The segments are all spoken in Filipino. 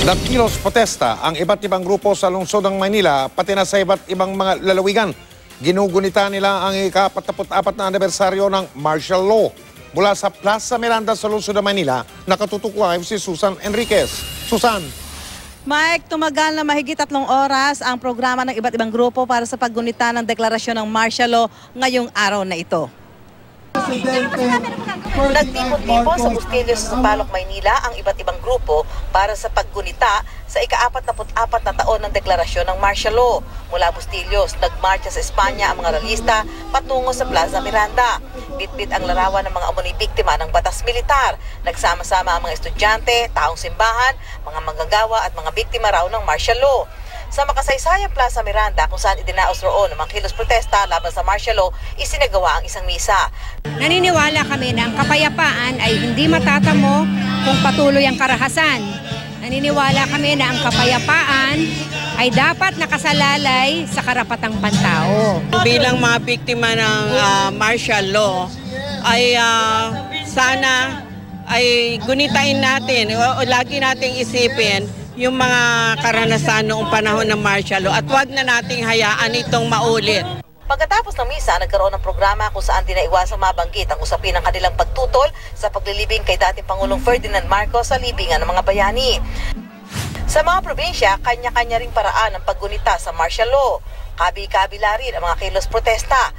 Nagkilos protesta ang iba't ibang grupo sa lungsod ng Maynila, pati na sa iba't ibang mga lalawigan. Ginugunita nila ang ika-44 na anibersaryo ng martial law. Mula sa Plaza Miranda sa lungsod ng Maynila, nakatutok live si Susan Enriquez. Susan. Mike, tumagal na mahigit 3 oras ang programa ng iba't ibang grupo para sa paggunita ng deklarasyon ng martial law ngayong araw na ito. Nagtipon-tipon sa Bustillos sa Palok, Maynila ang iba't ibang grupo para sa paggunita sa ika-44 na taon ng deklarasyon ng martial law. Mula Bustillos, nagmarcha sa Espanya ang mga ralista patungo sa Plaza Miranda. Bitbit ang larawan ng mga umunay biktima ng batas militar. Nagsama-sama ang mga estudyante, taong simbahan, mga manggagawa at mga biktima raw ng martial law. Sa makasaysayang Plaza Miranda kung saan idinaos roon ng mga kilos protesta laban sa martial law, isinagawa ang isang misa. Naniniwala kami na ang kapayapaan ay hindi matatamo kung patuloy ang karahasan. Naniniwala kami na ang kapayapaan ay dapat nakasalalay sa karapatang pantao. Bilang mga biktima ng martial law, ay sana ay gunitain natin o lagi nating isipin yung mga karanasan noong panahon ng martial law at huwag na nating hayaan itong maulit. Pagkatapos ng misa, nagkaroon ng programa kung saan dinaiwasang mabanggit ang usapin ng kanilang pagtutol sa paglilibing kay dating Pangulong Ferdinand Marcos sa libingan ng mga bayani. Sa mga probinsya, kanya-kanya ring paraan ng paggunita sa martial law. Kabi-kabila rin ang mga kilos protesta.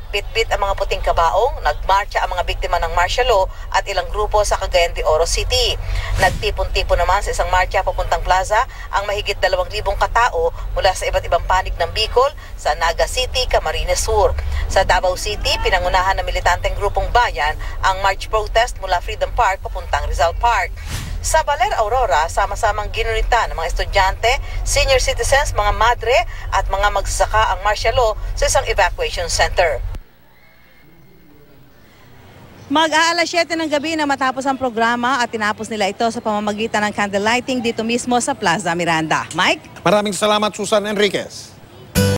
Bitbit ang mga puting kabaong, nagmarcha ang mga biktima ng martial law at ilang grupo sa Cagayan de Oro City. Nagtipon-tipon naman sa isang marcha papuntang plaza ang mahigit 2,000 katao mula sa iba't ibang panig ng Bicol, sa Naga City, Camarines Sur. Sa Davao City, pinangunahan ng militanteng grupong bayan ang march protest mula Freedom Park papuntang Rizal Park. Sa Baler, Aurora, sama-samang ginunita ng mga estudyante, senior citizens, mga madre at mga magsasaka ang martial law sa isang evacuation center. Mag-aalas 7 ng gabi na matapos ang programa at tinapos nila ito sa pamamagitan ng candle lighting dito mismo sa Plaza Miranda. Mike? Maraming salamat, Susan Enriquez.